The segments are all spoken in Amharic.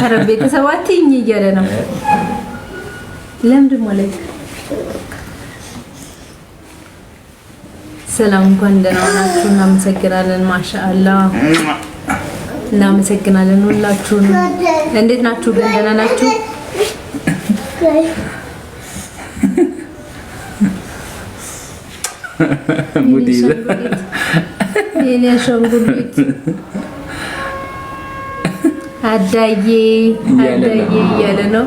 ኧረ ቤተሰባትኝ እያለ ነው ለምንድን ማለት ሰላም እንኳን ደህና ናችሁ እናመሰግናለን ማሻአላህ እናመሰግናለን ሁላችሁም እንዴት ናችሁ ግን ደህና ናችሁ ሙዲል የኔ ሸንጉሊት አዳዬ እያለ ነው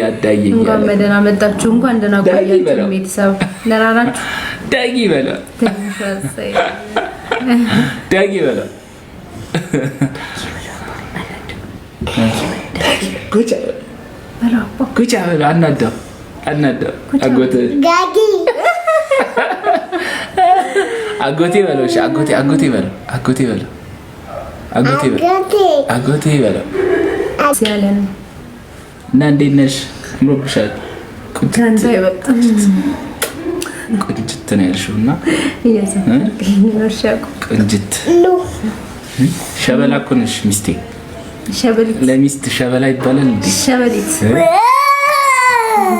አዳዬ እንኳን በደህና መጣችሁ እንኳን ደህና ቆያችሁ ቤተሰብ ደህና ናችሁ ዳጊ በለው ኩቻ በለው አናደው አጎቴ በለው እሺ አጎቴ በለው ሲያለን እና እንዴት ነሽ ምሮብሻል ካንተ ይበጣም ቅንጅት ነው ያልሽውና ቅንጅት ሸበላ እኮ ነሽ ሚስቴ ሸበሊት ለሚስት ሸበላ ይባላል እንዴ ሸበሊት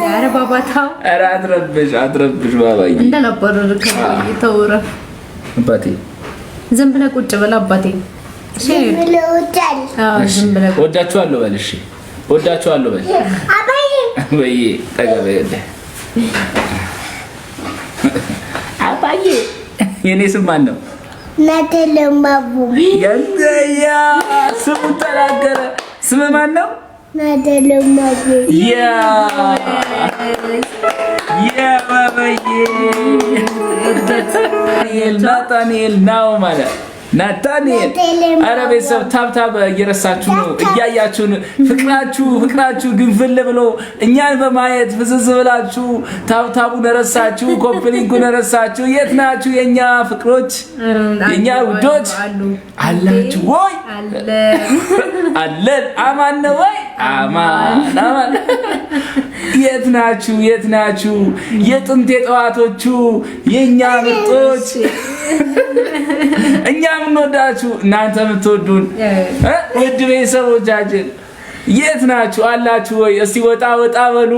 ኧረ ባባታው ኧረ አትረብሽ ባባዬ እንደነበረ ተወረ አባቴ ዝም ብለህ ቁጭ በል አባቴ እሺ ዝም ብለህ ወዳችኋለሁ በል እሺ ወዳችኋለሁ በል አባዬ ወይ ተገበለ አባዬ የኔ ስም ማን ነው ናደለማቡ ያንተያ ስሙ ተናገረ ስም ማን ነው ናደለማቡ ባባዬ ናታኒኤል ነው ማለት ናታኒኤል ኧረ ቤተሰብ ታብታብ እየረሳችሁ ነው እያያችሁ ፍቅራችሁ ግንፍል ብሎ እኛን በማየት ፍዝዝ ብላችሁ ታብታቡን ረሳችሁ ኮምፕሊንኩን ረሳችሁ የት ናችሁ የኛ ፍቅሮች የኛ ውዶች አላችሁ ወይ አለን አማን ነው ወይ አማን የት ናችሁ የጥንት የጠዋቶቹ የኛ ምርጦች እኛ ምንወዳችሁ እናንተ ምትወዱን ውድ ቤተሰቦቻችን የት ናችሁ አላችሁ ወይ እስቲ ወጣ በሉ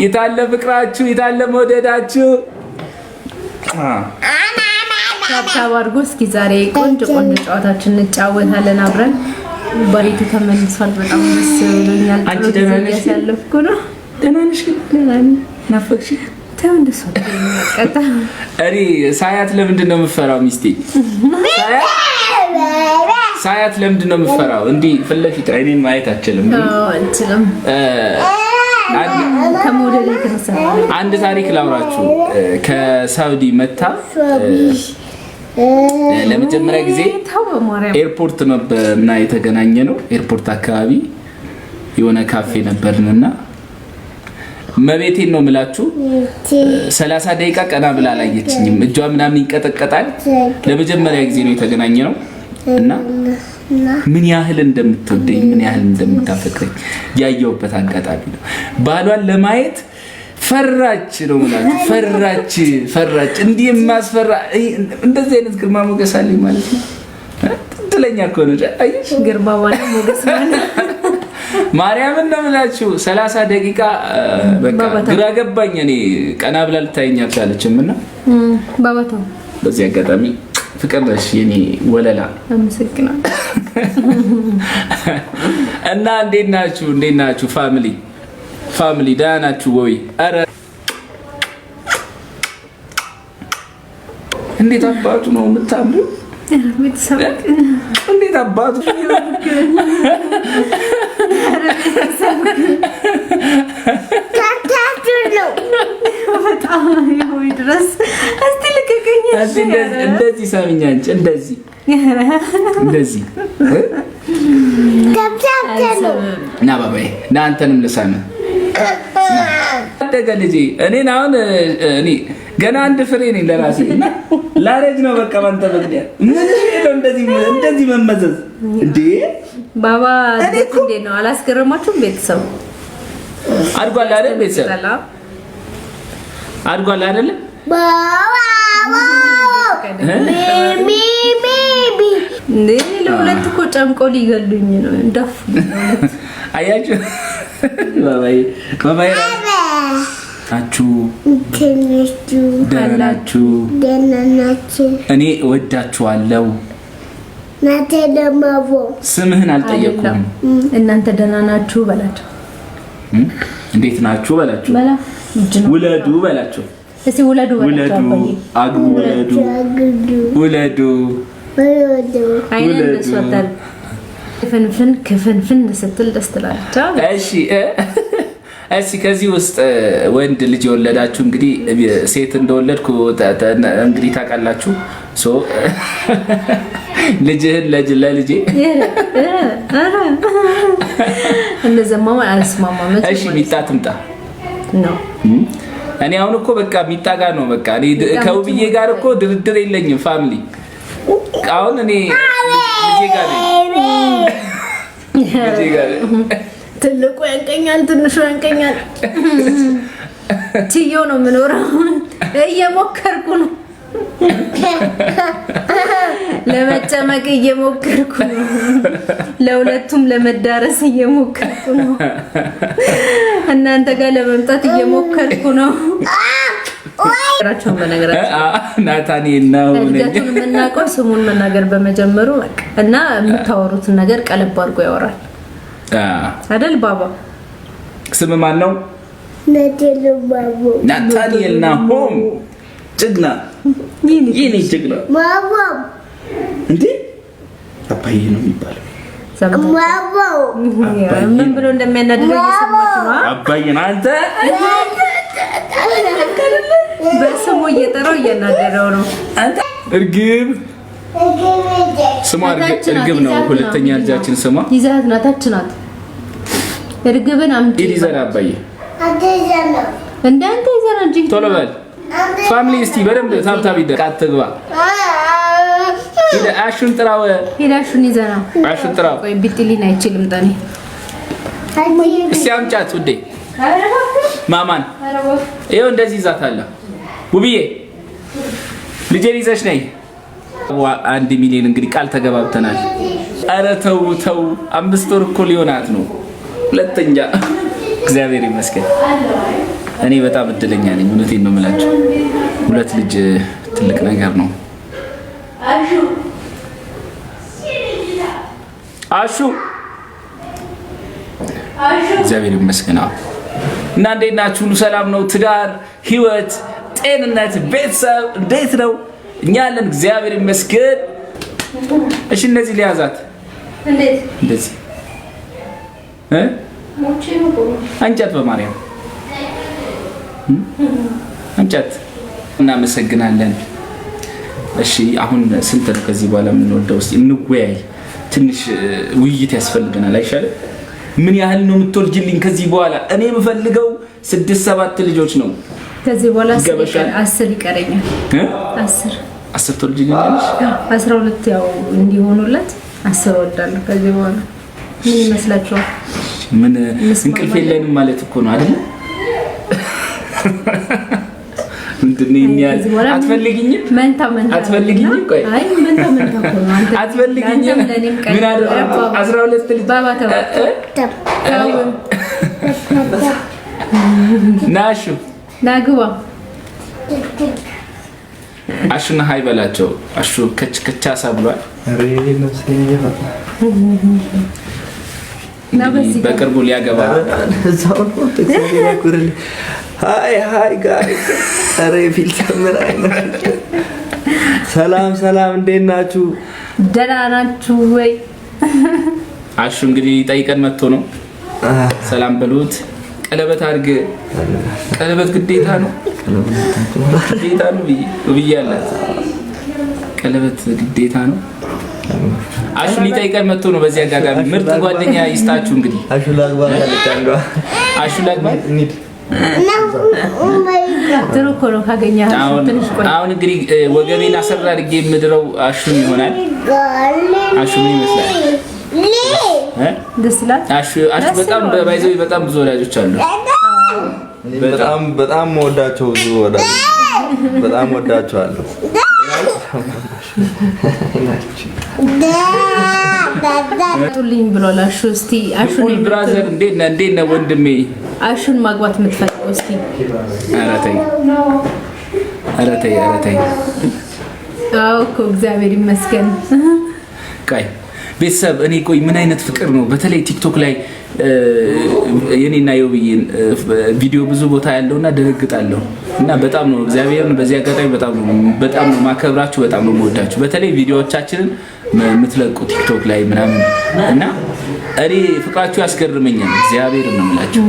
የታለ ፍቅራችሁ የታለ መውደዳችሁ ታብታብ አድርጎ እስኪ ዛሬ ቆንጆ ጨዋታችን እንጫወታለን አብረን ባሪቱ ተመልሷል በጣም ደስ ብሎኛል አንቺ ደህና ነሽ ያለፍኩ ነው ደህና ነሽ ናፈቅሽ ተመልሶ ቀጣ እሪ ሳያት ለምንድን ነው የምፈራው ሚስቴ ሳያት ለምንድን ነው የምፈራው እንዴ ፍለፊት አይኔን ማየት አልችልም ከሞዴል የተነሳ አንድ ታሪክ ላውራችሁ ከሳውዲ መታ ለመጀመሪያ ጊዜ ኤርፖርት ነበርና የተገናኘ ነው ኤርፖርት አካባቢ የሆነ ካፌ ነበርንና መቤቴን ነው ምላችሁ 30 ደቂቃ ቀና ብላ አላየችኝም እጇ ምናምን ይንቀጠቀጣል ለመጀመሪያ ጊዜ ነው የተገናኘ ነው እና ምን ያህል እንደምትወደኝ ምን ያህል እንደምታፈቅረኝ ያየውበት አጋጣሚ ነው ባሏን ለማየት ፈራች ነው ማለት ፈራች እንዲህ ማስፈራ እንደዚህ አይነት ግርማ ሞገስ አለኝ ማለት ነው ትለኛ እኮ ነው አይሽ ግርማ ማለት ሞገስ ማለት ማርያምን ነው የምላችሁ 30 ደቂቃ በቃ ግራ ገባኝ እኔ ቀና ብላ ልታየኝ አልቻለችምና ባባታው በዚህ አጋጣሚ ፍቅር ነሽ የኔ ወለላ አመሰግናለሁ እና እንዴት ናችሁ ፋሚሊ ደህና ናችሁ ወይ አረ እንዴት አባቱ ነው የምታምሩ ቤተሰብ እንዴት አባቱ ታታቱሉ በጣም ይሁን ድረስ እስቲ ልከከኝ እንደዚህ ሳምኛንጭ እንደዚህ ታታቱሉ ና ባባዬ ና አንተንም ልሳም አደገ ልጄ እኔን አሁን እኔ ገና አንድ ፍሬ ነኝ ለራሴ እና ላረጅ ነው በቃ ባንተ ምክንያት ምን ነው እንደዚህ መመዘዝ እንዴ ባባ እንዴ ነው አላስገረማችሁም ቤተሰብ አድጓል አይደል ቤተሰብ አድጓል አይደል ባባ ለሁለት እኮ ጨምቆ ሊገሉኝ ነው እንደፍ አያችሁ ባባይ ናችሁ ደህና ናችሁ እኔ እወዳችኋለሁ ናቴ ደማቦ ስምህን አልጠየቅኩም እናንተ ደህና ናችሁ በላቸው እንዴት ናችሁ በላቸው ውለዱ በላቸው እስቲ ውለዱ በላቸው አግቡ ውለዱ አይነን ሰጣል ክፍንፍን ስትል ደስ ትላለች እሺ ከዚህ ውስጥ ወንድ ልጅ የወለዳችሁ እንግዲህ ሴት እንደወለድኩ እንግዲህ ታውቃላችሁ ሶ ልጅህን ለልጄ እንደዘማማ አልስማማም እሺ ሚጣ ትምጣ ነው እኔ አሁን እኮ በቃ ሚጣ ጋር ነው በቃ እኔ ከውብዬ ጋር እኮ ድርድር የለኝም ፋሚሊ አሁን እኔ ልጄ ጋር ትልቁ ያንቀኛል ትንሹ ያንቀኛል ትዮ ነው የምኖረው እየሞከርኩ ነው ለመጨመቅ እየሞከርኩ ነው ለሁለቱም ለመዳረስ እየሞከርኩ ነው እናንተ ጋር ለመምጣት እየሞከርኩ ነው ራቸው በነገራችን ናታኒል ነው ልጅቱን የምናውቀው ስሙን መናገር በመጀመሩ እና የምታወሩትን ነገር ቀለብ አድርጎ ያወራል አይደል ባባ ስም ማን ነው ናታኒል ናሆም ጀግና ይሄኔ ጀግና ማማ እንዴ አባዬ ነው የሚባለው ማማ ምን ብሎ እንደሚያናድደው እየሰማችሁ ነው አባዬ አንተ በስሙ እየጠራው እያናደረው ነው አንተ እርግብ ስሟ እርግብ ነው ሁለተኛ ልጃችን ስሟ ይዛት ናታች ናት እርግብን አምጪ ይዘራ አባዬ አደዛና እንዳንተ ይዘራ እንጂ ቶሎ በል ፋሚሊ እስቲ በደንብ ታብታብ ይደቃት ትግባ አሹን ጥራው ሄዳሹን ይዘራ አሹን ጥራው ወይ ቢጥሊን አይችልም ታኔ እስቲ አምጫት ውዴ ማማን ይሄው እንደዚህ ይዛታለ ውብዬ ልጄን ይዘሽ ነይ 1 ሚሊዮን እንግዲህ ቃል ተገባብተናል አረ ተው 5 ወር እኮ ሊሆናት ነው ሁለተኛ እግዚአብሔር ይመስገን እኔ በጣም እድለኛ ነኝ እውነቴን ነው የምላችሁ ሁለት ልጅ ትልቅ ነገር ነው አሹ እግዚአብሔር ይመስገን እና እንዴት ናችሁ ሁሉ ሰላም ነው ትዳር ህይወት ጤንነት ቤተሰብ እንዴት ነው እኛ ያለን እግዚአብሔር ይመስገን እሺ እነዚህ ሊያዛት እንዴት እንደዚህ ሞቼ ነው አንጫት በማርያም አንጫት እናመሰግናለን እሺ አሁን ስንት ነው ከዚህ በኋላ የምንወደው እስቲ እንወያይ ትንሽ ውይይት ያስፈልገናል አይሻልም ምን ያህል ነው የምትወልጅልኝ ከዚህ በኋላ እኔ የምፈልገው 6-7 ልጆች ነው ከዚህ በኋላ 10 ይቀረኛል 10 ትወልጅልኛለሽ 12 ያው እንዲሆኑለት 10 ወዳለሁ ከዚህ በኋላ ምን ይመስላችኋል ምን እንቅልፍ የለንም ማለት እኮ ነው አይደል ምንድነው የሚያል አትፈልጊኝም አትፈልጊኝም ቆይ አይ መንታ እኮ ነው አንተ አትፈልጊኝም ምን አደረኩ 12 ልጅ ባባ ናሹ ናግባ አሹና ሃይ በላቸው አሹ ከቻሳ ብሏል በቅርቡ ሊያገባ ሃይ ጋይስ አሬ ፊልተር ምን አይነት ሰላም እንዴት ናችሁ ደህና ናችሁ ወይ አሹ እንግዲህ ጠይቀን መጥቶ ነው ሰላም በሉት ቀለበት አድርግ ቀለበት ግዴታ ነው ብያለሁ ቀለበት ግዴታ ነው አሹ ሊጠይቀን መጥቶ ነው በዚህ አጋጣሚ ምርጥ ጓደኛ ይስጣችሁ እንግዲህ አሹ ላግባ ካለች አንዷ አሹ ላግባ ጥሩ እኮ ነው ካገኛችሁ ትንሽ ቆይ አሁን እንግዲህ ወገቤን አሰራ አድርጌ ምድረው አሹን ይሆናል አሹ ምን ይመስላል ደስ ይላል አሹ በጣም ባይዘው በጣም ብዙ ወዳጆች አሉ በጣም ወዳቸው ብዙ ወዳጆች በጣም ወዳቸዋለሁ ዳዳቱልኝ ብሏል። አሹ እስቲ አሹን ብራዘር እንዴት ነው ወንድሜ? አሹን ማግባት የምትፈልገው እስቲ? ኧረ ተይ አዎ እኮ እግዚአብሔር ይመስገን። ቆይ ቤተሰብ እኔ ቆይ ምን አይነት ፍቅር ነው በተለይ ቲክቶክ ላይ የኔና የውብዬን ቪዲዮ ብዙ ቦታ ያለውና ደረግጣለሁ እና በጣም ነው እግዚአብሔርን በዚህ አጋጣሚ በጣም ነው ማከብራችሁ፣ በጣም ነው የምወዳችሁ። በተለይ ቪዲዮዎቻችንን የምትለቁ ቲክቶክ ላይ ምናምን እና እኔ ፍቅራችሁ ያስገርመኛል። እግዚአብሔርን ነው የምላችሁ።